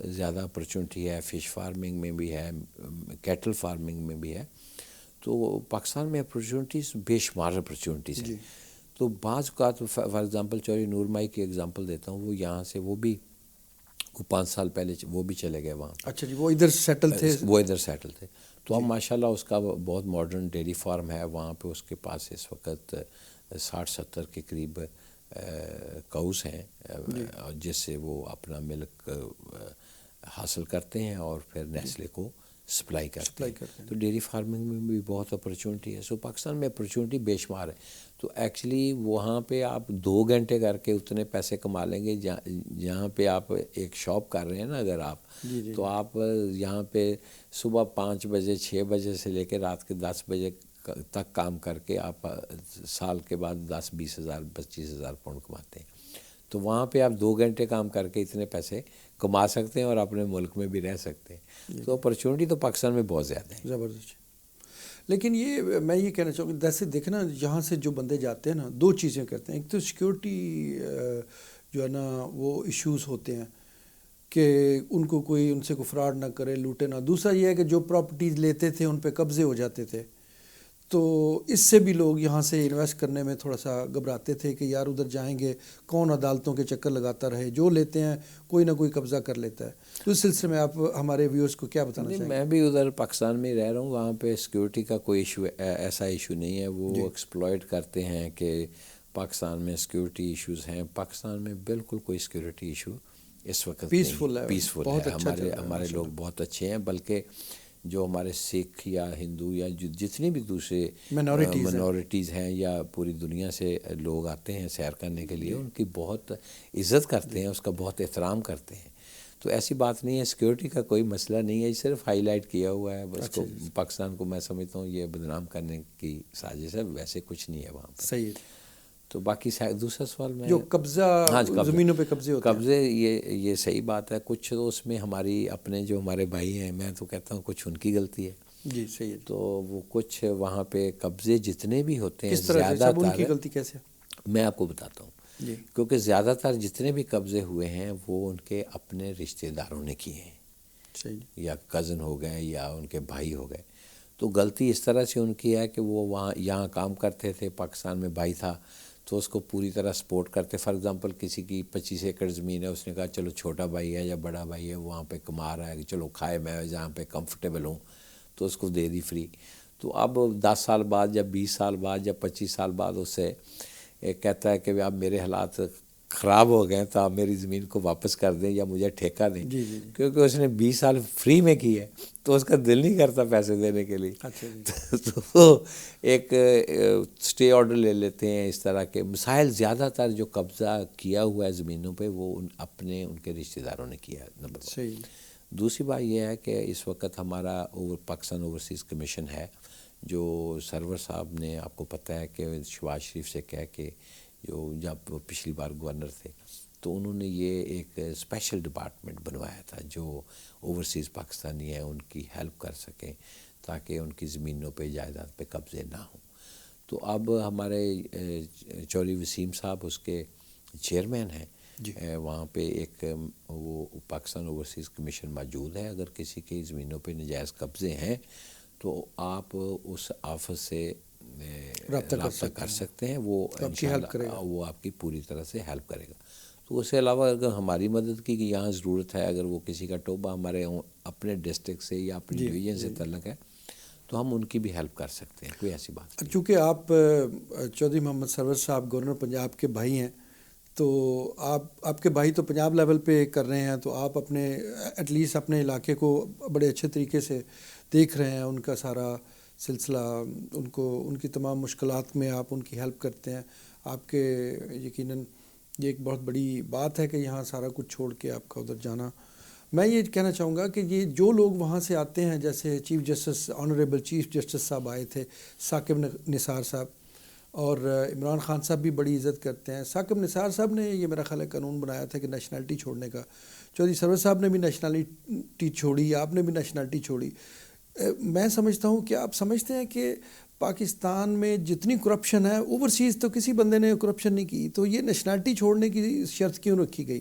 B: زیادہ اپرچونٹی ہے، فش فارمنگ میں بھی ہے، کیٹل فارمنگ میں بھی ہے. تو پاکستان میں اپرچونٹیز بے شمار اپرچونٹیز ہیں. تو بعض اوقات فار ایگزامپل چوری نور مائی کی ایگزامپل دیتا ہوں، وہ یہاں سے وہ 5 سال پہلے وہ بھی چلے گئے وہاں.
A: اچھا جی، وہ ادھر سیٹل تھے.
B: تو اب ماشاءاللہ اس کا بہت ماڈرن ڈیری فارم ہے وہاں پہ. اس کے پاس اس وقت 60-70 کے قریب کاؤز ہیں، جس سے وہ اپنا ملک حاصل کرتے ہیں اور پھر نیسلے کو سپلائی کرتے ہیں. تو ڈیری فارمنگ میں بھی بہت اپرچونٹی ہے. سو پاکستان میں اپرچونٹی بے شمار ہے. تو ایکچولی وہاں پہ آپ 2 گھنٹے کر کے اتنے پیسے کما لیں گے جہاں پہ آپ ایک شاپ کر رہے ہیں نا اگر آپ، تو آپ یہاں پہ صبح 5 بجے 6 بجے سے لے کے رات کے 10 بجے تک کام کر کے آپ سال کے بعد 10-20 ہزار 25 ہزار پاؤنڈ کماتے ہیں. تو وہاں پہ آپ 2 گھنٹے کام کر کے اتنے پیسے کما سکتے ہیں اور اپنے ملک میں بھی رہ سکتے ہیں. تو اپرچونٹی تو پاکستان میں بہت زیادہ ہے.
A: زبردست. لیکن میں یہ کہنا چاہوں گا، جیسے دیکھنا یہاں سے جو بندے جاتے ہیں نا، 2 چیزیں کرتے ہیں. ایک تو سیکیورٹی جو ہے نا وہ ایشوز ہوتے ہیں کہ ان سے کوئی فراڈ نہ کرے، لوٹے نہ. دوسرا یہ ہے کہ جو پراپرٹیز لیتے تھے ان پہ قبضے ہو جاتے تھے. تو اس سے بھی لوگ یہاں سے انویسٹ کرنے میں تھوڑا سا گھبراتے تھے کہ یار ادھر جائیں گے کون عدالتوں کے چکر لگاتا رہے، جو لیتے ہیں کوئی نہ کوئی قبضہ کر لیتا ہے. تو اس سلسلے میں آپ ہمارے ویورز کو کیا بتانا چاہیں گے؟
B: میں بھی ادھر پاکستان میں رہ رہا ہوں، وہاں پہ سیکیورٹی کا کوئی ایسا ایشو نہیں ہے. وہ ایکسپلائٹ کرتے ہیں کہ پاکستان میں سیکیورٹی ایشوز ہیں. پاکستان میں بالکل کوئی سیکیورٹی ایشو اس وقت
A: پیسفل
B: ہے. ہمارے لوگ بہت اچھے ہیں. بلکہ جو ہمارے سکھ یا ہندو یا جتنی بھی دوسرے منورٹیز ہیں یا پوری دنیا سے لوگ آتے ہیں سیر کرنے کے لیے، ان کی بہت عزت کرتے ہیں، اس کا بہت احترام کرتے ہیں. تو ایسی بات نہیں ہے، سیکیورٹی کا کوئی مسئلہ نہیں ہے. صرف ہائی لائٹ کیا ہوا ہے بس کو پاکستان کو. میں سمجھتا ہوں یہ بدنام کرنے کی سازش ہے، ویسے کچھ نہیں ہے وہاں پہ.
A: صحیح.
B: تو باقی دوسرا سوال میں
A: جو قبضہ زمینوں پہ قبضے ہوتے ہیں،
B: قبضے یہ صحیح بات ہے. کچھ تو اس میں جو ہمارے بھائی ہیں، میں تو کہتا ہوں کچھ ان کی غلطی ہے.
A: جی صحیح.
B: تو وہ کچھ وہاں پہ قبضے جتنے بھی ہوتے ہیں،
A: کس طرح سے ان کی غلطی کیسے؟
B: میں آپ کو بتاتا ہوں. کیونکہ زیادہ تر جتنے بھی قبضے ہوئے ہیں وہ ان کے اپنے رشتہ داروں نے کیے ہیں، یا کزن ہو گئے یا ان کے بھائی ہو گئے. تو غلطی اس طرح سے ان کی ہے کہ وہ یہاں کام کرتے تھے، پاکستان میں بھائی تھا تو اس کو پوری طرح سپورٹ کرتے. فار ایگزامپل کسی کی 25 ایکڑ زمین ہے، اس نے کہا چلو چھوٹا بھائی ہے یا بڑا بھائی ہے وہاں پہ کما رہا ہے کہ چلو کھائے، میں جہاں پہ کمفرٹیبل ہوں تو اس کو دے دی فری. تو اب 10 سال بعد یا 20 سال بعد یا 25 سال بعد اس سے کہتا ہے کہ اب میرے حالات خراب ہو گئے تو آپ میری زمین کو واپس کر دیں یا مجھے ٹھیکہ دیں. کیونکہ اس نے 20 سال فری میں کی ہے تو اس کا دل نہیں کرتا پیسے دینے کے لیے. تو ایک اسٹے آرڈر لے لیتے ہیں. اس طرح کے مسائل زیادہ تر جو قبضہ کیا ہوا ہے زمینوں پہ وہ ان کے رشتہ داروں نے کیا ہے. نمبر 1. دوسری بات یہ ہے کہ اس وقت ہمارا پاکستان اوورسیز کمیشن ہے، جو سرور صاحب نے، آپ کو پتہ ہے کہ شہباز شریف سے کہہ کے جب پچھلی بار گورنر تھے تو انہوں نے یہ ایک اسپیشل ڈپارٹمنٹ بنوایا تھا جو اوورسیز پاکستانی ہیں ان کی ہیلپ کر سکیں تاکہ ان کی زمینوں پہ جائیداد پہ قبضے نہ ہوں. تو اب ہمارے چوری وسیم صاحب اس کے چیئرمین ہیں. وہاں پہ ایک وہ پاکستان اوورسیز کمیشن موجود ہے. اگر کسی کی زمینوں پہ نجائز قبضے ہیں تو آپ اس آفس سے رابطہ کر سکتے ہیں. وہ انشاءاللہ وہ آپ کی پوری طرح سے ہیلپ کرے گا. تو اس کے علاوہ اگر ہماری مدد کی کہ یہاں ضرورت ہے، اگر وہ کسی کا ٹوبہ ہمارے اپنے ڈسٹرکٹ سے یا اپنے ڈویژن سے تعلق ہے تو ہم ان کی بھی ہیلپ کر سکتے ہیں. کوئی ایسی بات نہیں.
A: چونکہ آپ چودھری محمد سرور صاحب گورنر پنجاب کے بھائی ہیں، تو آپ کے بھائی تو پنجاب لیول پہ کر رہے ہیں، تو آپ اپنے ایٹ لیسٹ اپنے علاقے کو بڑے اچھے طریقے سے دیکھ رہے ہیں. ان کا سارا سلسلہ، ان کی تمام مشکلات میں آپ ان کی ہیلپ کرتے ہیں. آپ کے یقیناً یہ ایک بہت بڑی بات ہے کہ یہاں سارا کچھ چھوڑ کے آپ کا ادھر جانا. میں یہ کہنا چاہوں گا کہ یہ جو لوگ وہاں سے آتے ہیں، جیسے chief justice honourable chief justice صاحب آئے تھے، ثاقب نثار صاحب، اور عمران خان صاحب بھی بڑی عزت کرتے ہیں. ثاقب نثار صاحب نے یہ میرا خیال ہے قانون بنایا تھا کہ نیشنلٹی چھوڑنے کا. چودھری سرور صاحب نے بھی نیشنلٹی چھوڑی، آپ نے بھی نیشنلٹی چھوڑی. میں سمجھتا ہوں کہ آپ سمجھتے ہیں کہ پاکستان میں جتنی کرپشن ہے، اوورسیز تو کسی بندے نے کرپشن نہیں کی، تو یہ نیشنلٹی چھوڑنے کی شرط کیوں رکھی گئی؟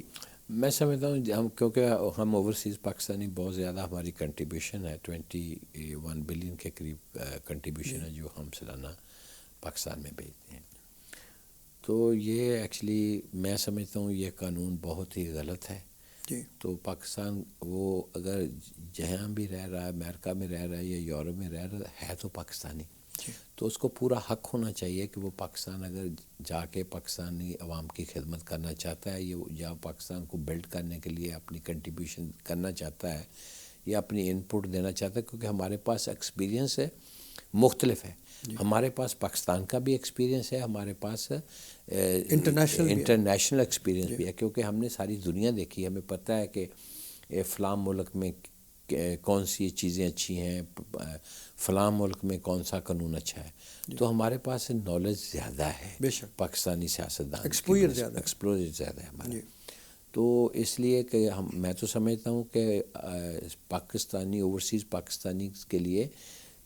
B: میں سمجھتا ہوں کیونکہ ہم اوورسیز پاکستانی بہت زیادہ ہماری کنٹریبیوشن ہے، 21 بلین کے قریب کنٹریبیوشن ہے جو ہم سالانہ پاکستان میں بھیجتے ہیں. تو یہ ایکچولی میں سمجھتا ہوں یہ قانون بہت ہی غلط ہے. تو پاکستان وہ اگر جہاں بھی رہ رہا ہے، امریکہ میں رہ رہا ہے یا یورپ میں رہ رہا ہے تو پاکستانی، تو اس کو پورا حق ہونا چاہیے کہ وہ پاکستان اگر جا کے پاکستانی عوام کی خدمت کرنا چاہتا ہے یا پاکستان کو بلڈ کرنے کے لیے اپنی کنٹریبیوشن کرنا چاہتا ہے یا اپنی ان پٹ دینا چاہتا ہے، کیونکہ ہمارے پاس ایکسپیرینس ہے، مختلف ہے. ہمارے پاس پاکستان کا بھی ایکسپیرینس ہے، ہمارے پاس انٹرنیشنل ایکسپیرینس بھی ہے، کیونکہ ہم نے ساری دنیا دیکھی. ہمیں پتہ ہے کہ فلاں ملک میں کون سی چیزیں اچھی ہیں، فلاں ملک میں کون سا قانون اچھا ہے. تو ہمارے پاس نالج زیادہ ہے، بے شک پاکستانی سیاستدان ایکسپلوژر زیادہ ہے ہمارا. تو اس لیے کہ میں تو سمجھتا ہوں کہ پاکستانی اوورسیز پاکستانی کے لیے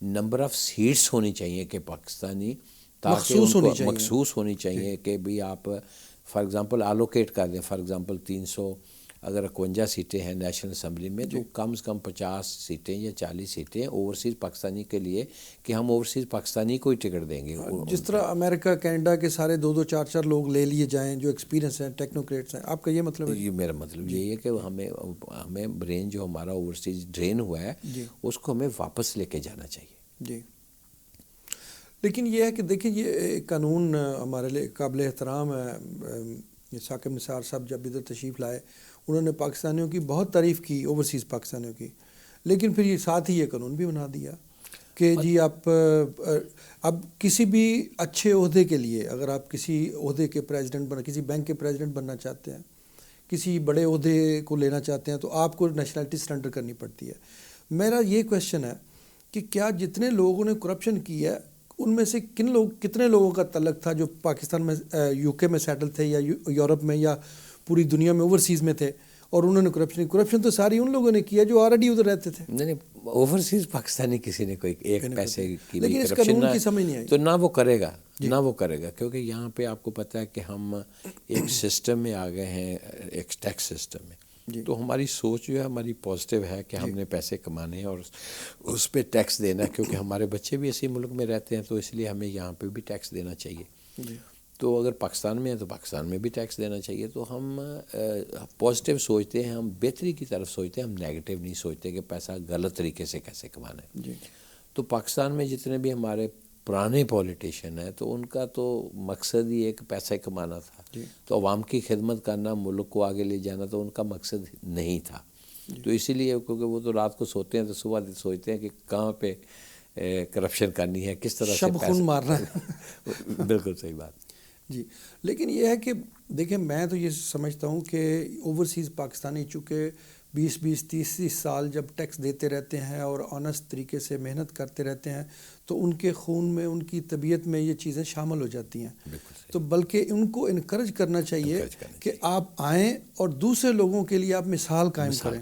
B: نمبر آف سیٹس ہونی چاہیے کہ پاکستانی، تاکہ ان کو مخصوص ہونی چاہیے کہ بھی آپ فار ایگزامپل آلوکیٹ کر دیں. فار ایگزامپل 300 اگر 51 سیٹیں ہیں نیشنل اسمبلی میں، تو کم سے کم 50 سیٹیں یا 40 سیٹیں اوورسیز پاکستانی کے لیے، کہ ہم اوورسیز پاکستانی کو ہی ٹکٹ دیں گے.
A: جس طرح امریکہ کینیڈا کے سارے 2-2 4-4 لوگ لے لیے جائیں جو ایکسپیرینس ہیں، ٹیکنوکریٹس ہیں. آپ کا یہ مطلب ہے؟
B: یہ میرا مطلب یہی ہے کہ ہمیں برین جو ہمارا اوورسیز ڈرین ہوا ہے اس کو ہمیں واپس لے کے جانا چاہیے.
A: جی، لیکن یہ ہے کہ دیکھیں یہ قانون ہمارے لیے قابل احترام ہے. ثاقب نثار صاحب جب ادھر تشریف لائے، انہوں نے پاکستانیوں کی بہت تعریف کی، اوورسیز پاکستانیوں کی، لیکن پھر یہ ساتھ ہی یہ قانون بھی بنا دیا کہ جی آپ اب کسی بھی اچھے عہدے کے لیے، اگر آپ کسی عہدے کے کسی بینک کے پریزیڈنٹ بننا چاہتے ہیں، کسی بڑے عہدے کو لینا چاہتے ہیں، تو آپ کو نیشنلٹی سرنڈر کرنی پڑتی ہے. میرا یہ کویشچن ہے کہ کیا جتنے لوگوں نے کرپشن کی ہے ان میں سے کتنے لوگوں کا تعلق تھا جو پاکستان میں UK میں سیٹل تھے یا یورپ میں یا پوری دنیا میں اوورسیز میں تھے اور انہوں نے کرپشن تو ساری ان لوگوں نے کیا جو آلریڈی ادھر رہتے تھے.
B: نہیں اوورسیز پاکستانی کسی نے کوئی ایک پیسے کی
A: لیکن اس قانون کی سمجھ نہیں آئی.
B: تو نہ وہ کرے گا کیونکہ یہاں پہ آپ کو پتہ ہے کہ ہم ایک سسٹم میں آ گئے ہیں، ایک ٹیکس سسٹم میں. تو ہماری سوچ جو ہے ہماری پازیٹیو ہے کہ ہم نے پیسے کمانے ہیں اور اس پہ ٹیکس دینا ہے، کیونکہ ہمارے بچے بھی اسی ملک میں رہتے ہیں، تو اس لیے ہمیں یہاں پہ بھی ٹیکس دینا چاہیے. تو اگر پاکستان میں ہے تو پاکستان میں بھی ٹیکس دینا چاہیے. تو ہم پازیٹیو سوچتے ہیں، ہم بہتری کی طرف سوچتے ہیں، ہم نیگیٹیو نہیں سوچتے کہ پیسہ غلط طریقے سے کیسے کمانا ہے. تو پاکستان میں جتنے بھی ہمارے پرانے پولیٹیشین ہیں تو ان کا تو مقصد ہی ایک پیسہ کمانا تھا. تو عوام کی خدمت کرنا، ملک کو آگے لے جانا تو ان کا مقصد نہیں تھا. تو اسی لیے کیونکہ وہ تو رات کو سوتے ہیں تو صبح سوچتے ہیں کہ کہاں پہ کرپشن کرنی ہے، کس طرح سے
A: شب خون مارنا ہے.
B: بالکل صحیح بات.
A: جی، لیکن یہ ہے کہ دیکھیں میں تو یہ سمجھتا ہوں کہ اوورسیز پاکستانی چونکہ 20-30 سال جب ٹیکس دیتے رہتے ہیں اور آنیسٹ طریقے سے محنت کرتے رہتے ہیں تو ان کے خون میں، ان کی طبیعت میں یہ چیزیں شامل ہو جاتی ہیں. تو بلکہ ان کو انکریج کرنا چاہیے کہ آپ آئیں اور دوسرے لوگوں کے لیے آپ مثال قائم کریں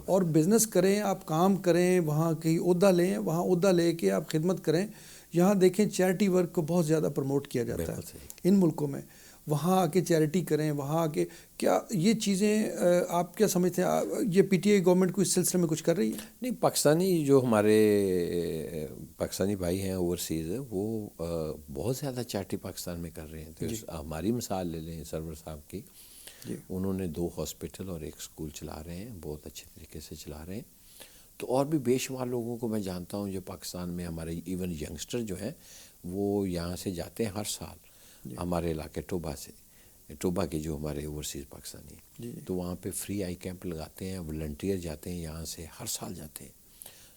A: اور بزنس کریں، آپ کام کریں، وہاں کہیں عہدہ لیں، وہاں عہدہ لے کے آپ خدمت کریں. یہاں دیکھیں چیریٹی ورک کو بہت زیادہ پروموٹ کیا جاتا ہے ان ملکوں میں. وہاں آ کے چیریٹی کریں, وہاں آ کے کیا یہ چیزیں آپ کیا سمجھتے ہیں, یہ پی ٹی آئی گورنمنٹ کو اس سلسلے میں کچھ کر رہی ہے؟
B: نہیں, پاکستانی جو ہمارے پاکستانی بھائی ہیں اوورسیز, وہ بہت زیادہ چیریٹی پاکستان میں کر رہے ہیں. تو ہماری مثال لے لیں سرور صاحب کی, انہوں نے 2 ہاسپٹل اور 1 اسکول چلا رہے ہیں, بہت اچھے طریقے سے چلا رہے ہیں. تو اور بھی بے شمار لوگوں کو میں جانتا ہوں جو پاکستان میں ہمارے ایون ینگسٹر جو ہیں وہ یہاں سے جاتے ہیں ہر سال ہمارے علاقے ٹوبا سے, ٹوبا کے جو ہمارے اوورسیز پاکستانی ہیں, تو وہاں پہ فری آئی کیمپ لگاتے ہیں, والنٹیئر جاتے ہیں یہاں سے, ہر سال جاتے ہیں.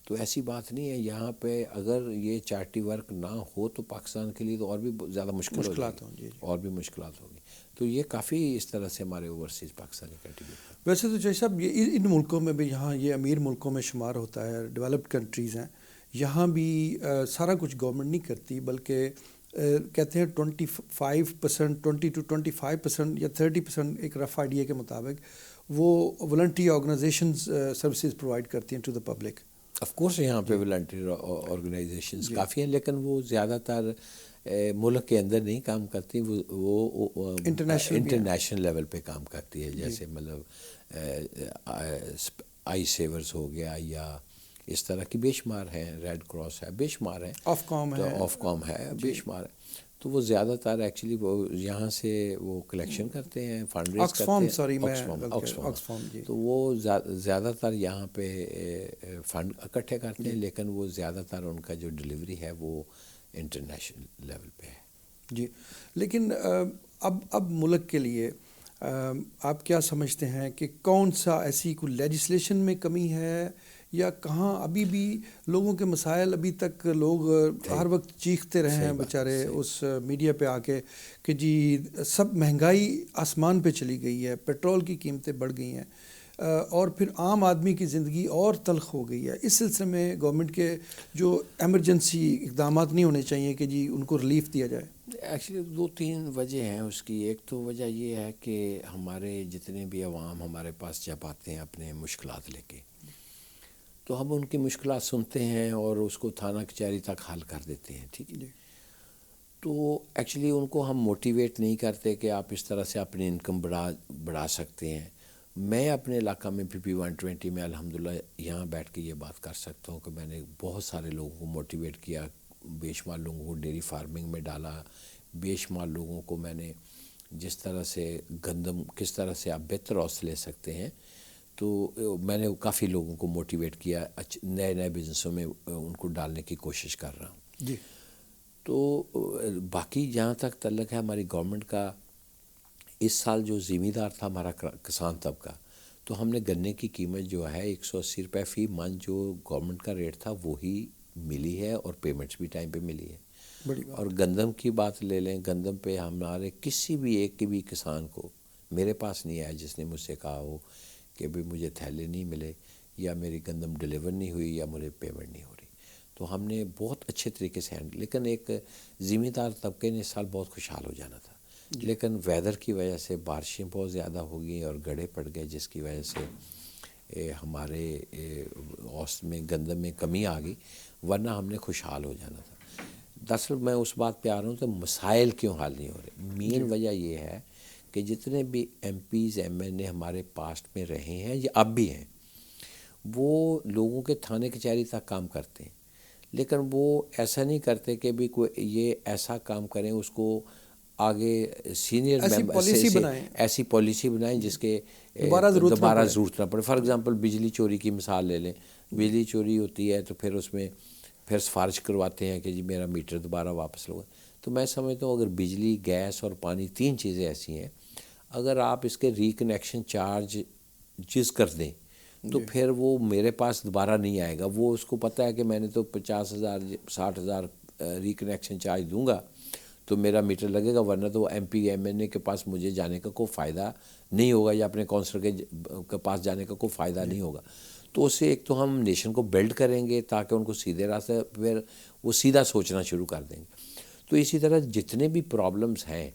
B: تو ایسی بات نہیں ہے, یہاں پہ اگر یہ چیریٹی ورک نہ ہو تو پاکستان کے لیے تو اور بھی زیادہ مشکلات ہوں گی, اور بھی مشکلات ہوگی. تو یہ کافی اس طرح سے ہمارے اوورسیز پاکستانی کنٹریبیوٹ.
A: ویسے تو جیسے صاحب یہ ان ملکوں میں بھی, یہاں یہ امیر ملکوں میں شمار ہوتا ہے, ڈیولپڈ کنٹریز ہیں, یہاں بھی سارا کچھ گورنمنٹ نہیں کرتی, بلکہ کہتے ہیں 25%, 20 to 25% یا 30% ایک رف آئیڈیا کے مطابق وہ والنٹری آرگنائزیشنز سروسز پرووائڈ کرتی ہیں to the public.
B: Of course یہاں پہ والنٹری آرگنائزیشنز کافی ہیں, لیکن وہ زیادہ تر ملک کے اندر نہیں کام کرتی, وہ انٹرنیشنل لیول پہ کام کرتی ہے. جیسے مطلب آئی سیورز ہو گیا, یا اس طرح کی بے شمار ہیں, ریڈ کراس ہے, بے شمار ہیں,
A: آف کام ہے,
B: بے شمار ہے. تو وہ زیادہ تر ایکچولی وہ یہاں سے وہ کلیکشن کرتے ہیں, فنڈ ریز کرتے ہیں, آکسفام. تو وہ زیادہ تر یہاں پہ فنڈ اکٹھے کرتے ہیں, لیکن وہ زیادہ تر ان کا جو ڈلیوری ہے وہ انٹرنیشنل لیول پہ ہے.
A: جی, لیکن اب ملک کے لیے آپ کیا سمجھتے ہیں کہ کون سا ایسی کوئی لیجسلیشن میں کمی ہے, یا کہاں ابھی بھی لوگوں کے مسائل, ابھی تک لوگ ہر وقت چیختے رہے ہیں بیچارے اس میڈیا پہ آ کے کہ جی سب مہنگائی آسمان پہ چلی گئی ہے, پیٹرول کی قیمتیں بڑھ گئی ہیں, اور پھر عام آدمی کی زندگی اور تلخ ہو گئی ہے. اس سلسلے میں گورنمنٹ کے جو ایمرجنسی اقدامات نہیں ہونے چاہیے کہ جی ان کو ریلیف دیا جائے؟
B: ایکچولی 2-3 وجہ ہیں اس کی. ایک تو وجہ یہ ہے کہ ہمارے جتنے بھی عوام ہمارے پاس جب آتے ہیں اپنے مشکلات لے کے, تو ہم ان کی مشکلات سنتے ہیں اور اس کو تھانہ کچہری تک حل کر دیتے ہیں, ٹھیک ہے. تو ایکچولی ان کو ہم موٹیویٹ نہیں کرتے کہ آپ اس طرح سے اپنی انکم بڑھا سکتے ہیں. میں اپنے علاقہ میں PP 120 میں الحمدللہ یہاں بیٹھ کے یہ بات کر سکتا ہوں کہ میں نے بہت سارے لوگوں کو موٹیویٹ کیا, بے شمار لوگوں کو ڈیری فارمنگ میں ڈالا, بے شمار لوگوں کو میں نے جس طرح سے گندم کس طرح سے آپ بہتر اوس لے سکتے ہیں, تو میں نے کافی لوگوں کو موٹیویٹ کیا, نئے بزنسوں میں ان کو ڈالنے کی کوشش کر رہا ہوں.
A: جی.
B: تو باقی جہاں تک تعلق ہے ہماری گورنمنٹ کا, اس سال جو زمیندار تھا ہمارا کسان طبقہ, تو ہم نے گنے کی قیمت جو ہے 180 روپے فی من جو گورنمنٹ کا ریٹ تھا وہی ملی ہے, اور پیمنٹس بھی ٹائم پہ ملی ہے. اور گندم کی بات لے لیں, گندم پہ ہمارے کسی بھی ایک کے بھی کسان کو میرے پاس نہیں آیا جس نے مجھ سے کہا ہو کہ بھی مجھے تھیلے نہیں ملے, یا میری گندم ڈلیور نہیں ہوئی, یا مجھے پیمنٹ نہیں ہو رہی. تو ہم نے بہت اچھے طریقے سے ہینڈل, لیکن ایک زمیندار طبقے نے اس سال بہت خوشحال ہو جانا تھا, لیکن ویدر کی وجہ سے بارشیں بہت زیادہ ہو گئیں اور گڑھے پڑ گئے, جس کی وجہ سے ہمارے اوسط میں گندم میں کمی آ گئی, ورنہ ہم نے خوشحال ہو جانا تھا. دراصل میں اس بات پہ آ رہا ہوں کہ مسائل کیوں حل نہیں ہو رہے. مین وجہ یہ ہے کہ جتنے بھی MPs MLA ہمارے پاسٹ میں رہے ہیں یا اب بھی ہیں, وہ لوگوں کے تھانے کچہری تک کام کرتے ہیں, لیکن وہ ایسا نہیں کرتے کہ بھی کوئی یہ ایسا کام کریں اس کو آگے سینئر ممبر سے ایسی پالیسی بنائیں جس کے دوبارہ ضرورت نہ پڑے. فار ایگزامپل بجلی چوری کی مثال لے لیں, بجلی چوری ہوتی ہے تو پھر اس میں پھر سفارش کرواتے ہیں کہ جی میرا میٹر دوبارہ واپس لو. تو میں سمجھتا ہوں اگر بجلی, گیس اور پانی 3 چیزیں ایسی ہیں, اگر آپ اس کے ریکنیکشن چارج جس کر دیں تو پھر وہ میرے پاس دوبارہ نہیں آئے گا. وہ اس کو پتہ ہے کہ میں نے تو 50,000 60,000 ریکنیکشن چارج دوں گا تو میرا میٹر لگے گا, ورنہ تو وہ MP MLA کے پاس مجھے جانے کا کوئی فائدہ نہیں ہوگا, یا اپنے کونسلر کے پاس جانے کا کوئی فائدہ نہیں ہوگا. تو اس سے ایک تو ہم نیشن کو بلڈ کریں گے تاکہ ان کو سیدھے راستے پھر وہ سیدھا سوچنا شروع کر دیں گے. تو اسی طرح جتنے بھی پرابلمز ہیں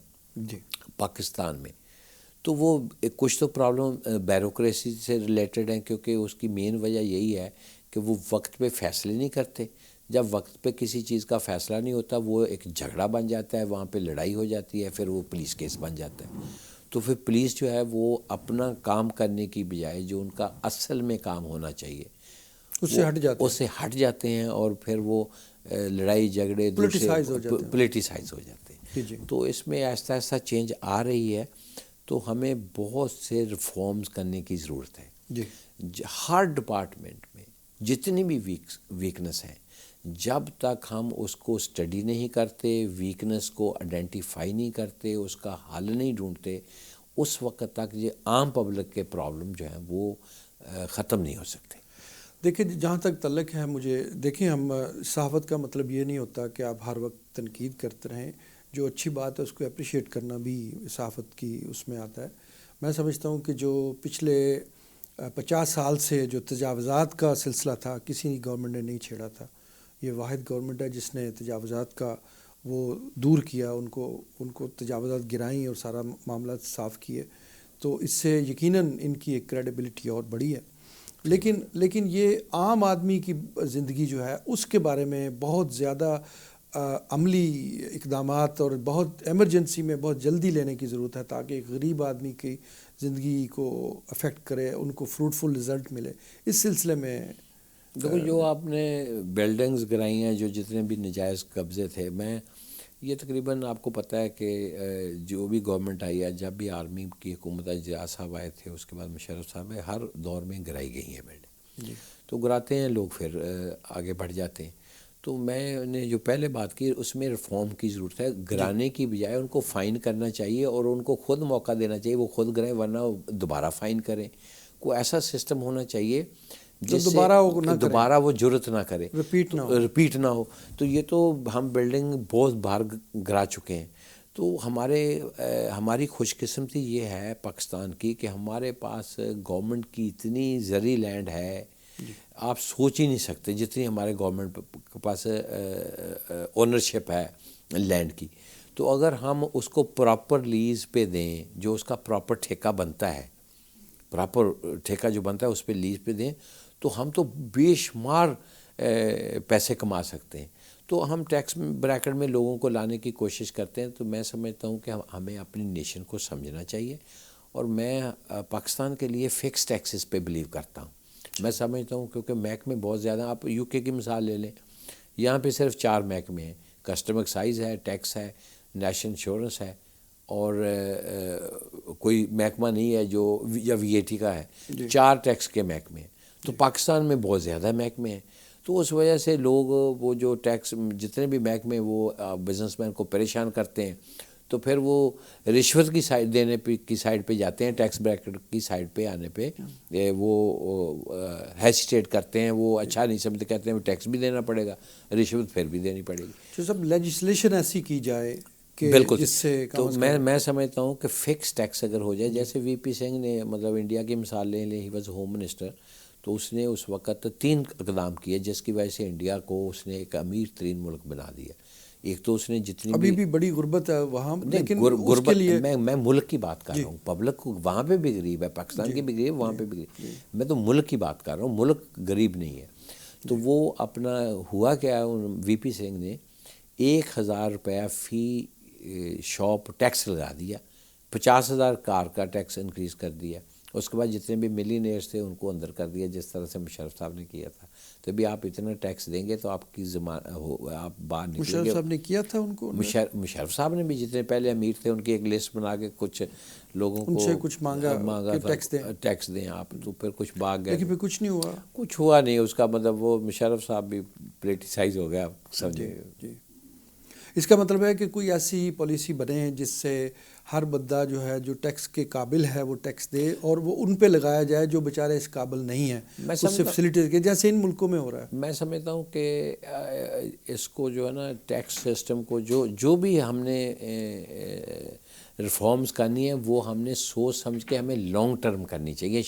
B: پاکستان میں, تو وہ کچھ تو پرابلم بیوروکریسی سے ریلیٹڈ ہیں, کیونکہ اس کی مین وجہ یہی ہے کہ وہ وقت پہ فیصلے نہیں کرتے, جب وقت پہ کسی چیز کا فیصلہ نہیں ہوتا وہ ایک جھگڑا بن جاتا ہے، وہاں پہ لڑائی ہو جاتی ہے، پھر وہ پولیس کیس بن جاتا ہے. تو پھر پولیس جو ہے وہ اپنا کام کرنے کی بجائے جو ان کا اصل میں کام ہونا چاہیے
A: اس سے ہٹ جاتے ہیں،
B: اس سے ہٹ جاتے ہیں، اور پھر وہ لڑائی جھگڑے
A: پولیٹیسائز ہو جاتے ہیں.
B: پولیٹیسائز ہو جاتے ہیں.
A: جی
B: تو اس میں آہستہ آہستہ چینج آ رہی ہے. تو ہمیں بہت سے ریفارمز کرنے کی ضرورت ہے.
A: جی
B: ہر ڈپارٹمنٹ میں جتنی بھی ویکنس ہیں، جب تک ہم اس کو اسٹڈی نہیں کرتے، ویکنس کو آئیڈینٹیفائی نہیں کرتے، اس کا حل نہیں ڈھونڈتے، اس وقت تک یہ عام پبلک کے پرابلم جو ہیں وہ ختم نہیں ہو سکتے.
A: دیکھیں جہاں تک تعلق ہے مجھے، دیکھیں ہم صحافت کا مطلب یہ نہیں ہوتا کہ آپ ہر وقت تنقید کرتے رہیں. جو اچھی بات ہے اس کو اپریشیٹ کرنا بھی صحافت کی اس میں آتا ہے. میں سمجھتا ہوں کہ جو پچھلے 50 سال سے جو تجاوزات کا سلسلہ تھا کسی گورنمنٹ نے نہیں چھیڑا تھا. یہ واحد گورنمنٹ ہے جس نے تجاوزات کا وہ دور کیا، ان کو تجاوزات گرائیں اور سارا معاملات صاف کیے. تو اس سے یقیناً ان کی ایک کریڈیبلٹی اور بڑی ہے. لیکن یہ عام آدمی کی زندگی جو ہے اس کے بارے میں بہت زیادہ عملی اقدامات اور بہت ایمرجنسی میں بہت جلدی لینے کی ضرورت ہے تاکہ ایک غریب آدمی کی زندگی کو افیکٹ کرے، ان کو فروٹفل رزلٹ ملے. اس سلسلے میں
B: دیکھو جو آپ نے بلڈنگز گرائی ہیں، جو جتنے بھی نجائز قبضے تھے، میں یہ تقریباً آپ کو پتہ ہے کہ جو بھی گورنمنٹ آئی ہے، جب بھی آرمی کی حکومت اجلاس صاحب آئے تھے، اس کے بعد مشرف صاحب ہے، ہر دور میں گرائی گئی ہیں بلڈنگ. تو گراتے ہیں لوگ، پھر آگے بڑھ جاتے ہیں. تو میں نے جو پہلے بات کی اس میں ریفارم کی ضرورت ہے. گرانے کی بجائے ان کو فائن کرنا چاہیے اور ان کو خود موقع دینا چاہیے، وہ خود گرائیں، ورنہ دوبارہ فائن کریں. کوئی ایسا سسٹم ہونا چاہیے جس سے دوبارہ وہ جرت نہ کرے، رپیٹ نہ ہو. تو یہ تو ہم بلڈنگ بہت بار گرا چکے ہیں. تو ہماری خوش قسمتی یہ ہے پاکستان کی کہ ہمارے پاس گورنمنٹ کی اتنی زرعی لینڈ ہے، آپ سوچ ہی نہیں سکتے جتنی ہمارے گورنمنٹ کے پاس اونرشپ ہے لینڈ کی. تو اگر ہم اس کو پراپر لیز پہ دیں، جو اس کا پراپر ٹھیکہ بنتا ہے، پراپر ٹھیکہ جو بنتا ہے اس پہ لیز پہ دیں، تو ہم تو بے شمار پیسے کما سکتے ہیں. تو ہم ٹیکس بریکٹ میں لوگوں کو لانے کی کوشش کرتے ہیں. تو میں سمجھتا ہوں کہ ہمیں اپنی نیشن کو سمجھنا چاہیے، اور میں پاکستان کے لیے فکس ٹیکسز پہ بلیو کرتا ہوں. میں سمجھتا ہوں کیونکہ محکمے بہت زیادہ، آپ یو کے کی مثال لے لیں، یہاں پہ صرف 4 محکمے ہیں. کسٹم ایکسائز ہے، ٹیکس ہے، نیشنل انشورنس ہے، اور کوئی محکمہ نہیں ہے جو یا وی اے ٹی کا ہے. 4 ٹیکس کے محکمے ہیں. تو پاکستان میں بہت زیادہ محکمے ہیں. تو اس وجہ سے لوگ وہ جو ٹیکس جتنے بھی محکمے وہ بزنس مین کو پریشان کرتے ہیں، تو پھر وہ رشوت کی سائڈ دینے کی سائڈ پہ جاتے ہیں، ٹیکس بریکٹ کی سائڈ پہ آنے پہ وہ ہیسیٹیٹ کرتے ہیں. وہ اچھا نہیں سمجھتے، کہتے ہیں ٹیکس بھی دینا پڑے گا، رشوت پھر بھی دینی پڑے گی.
A: جو سب لیجسلیشن ایسی کی جائے کہ
B: بالکل.
A: جس سے
B: تو میں سمجھتا ہوں کہ فکس ٹیکس اگر ہو جائے، جیسے وی پی سنگھ نے مطلب انڈیا کی مثال لے لیں، ہی واز ہوم منسٹر، تو اس نے اس وقت 3 اقدام کیے جس کی وجہ سے انڈیا کو اس نے ایک امیر ترین ملک بنا دیا. ایک تو اس نے جتنی
A: ابھی بھی بڑی غربت ہے وہاں، لیکن اس کے
B: غربت،
A: لیے
B: میں ملک کی بات کر رہا ہوں. پبلک وہاں پہ بھی غریب ہے، پاکستان کی بھی غریب، وہاں پہ بھی غریب. میں تو ملک کی بات کر رہا ہوں، ملک غریب نہیں ہے. تو وہ اپنا ہوا کیا، وی پی سنگھ نے 1000 روپیہ فی شاپ ٹیکس لگا دیا، 50,000 کار کا ٹیکس انکریز کر دیا. اس کے بعد جتنے بھی ملینئرز تھے ان کو اندر کر دیا، جس طرح سے مشرف صاحب نے کیا تھا. تو ابھی آپ اتنا ٹیکس دیں گے تو آپ کی آپ باہر نکلیں گے.
A: مشرف صاحب نے کیا تھا ان کو،
B: مشرف صاحب نے بھی جتنے پہلے امیر تھے ان کی ایک لسٹ بنا کے کچھ لوگوں کو
A: ان سے کچھ مانگا
B: تھا ٹیکس دیں آپ. تو پھر کچھ بھاگ گئے،
A: لیکن پھر کچھ نہیں ہوا.
B: کچھ ہوا نہیں. اس کا مطلب وہ مشرف صاحب بھی پولیٹیسائز ہو گیا، سمجھے.
A: جی. اس کا مطلب ہے کہ کوئی ایسی پالیسی بنے جس سے ہر بندہ جو ہے جو ٹیکس کے قابل ہے وہ ٹیکس دے، اور وہ ان پہ لگایا جائے جو بیچارے اس قابل نہیں ہیں، اس سے فیسلٹیز کے، جیسے ان ملکوں میں ہو رہا ہے.
B: میں سمجھتا ہوں کہ اس کو جو ہے نا ٹیکس سسٹم کو جو بھی ہم نے ریفارمز کرنی ہے وہ ہم نے سوچ سمجھ کے ہمیں لانگ ٹرم کرنی چاہیے.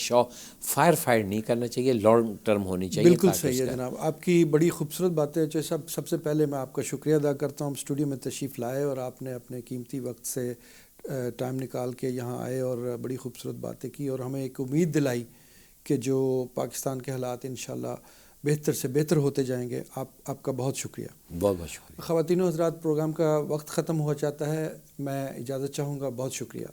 B: فائر فائٹ نہیں کرنا چاہیے، لانگ ٹرم ہونی چاہیے.
A: بالکل صحیح ہے جناب، آپ کی بڑی خوبصورت باتیں. سب سے پہلے میں آپ کا شکریہ ادا کرتا ہوں، اسٹوڈیو میں تشریف لائے اور آپ نے اپنے قیمتی وقت سے ٹائم نکال کے یہاں آئے اور بڑی خوبصورت باتیں کی، اور ہمیں ایک امید دلائی کہ جو پاکستان کے حالات انشاءاللہ بہتر سے بہتر ہوتے جائیں گے. آپ کا بہت شکریہ.
B: بہت بہت شکریہ.
A: خواتین و حضرات، پروگرام کا وقت ختم ہو جاتا ہے. میں اجازت چاہوں گا. بہت شکریہ.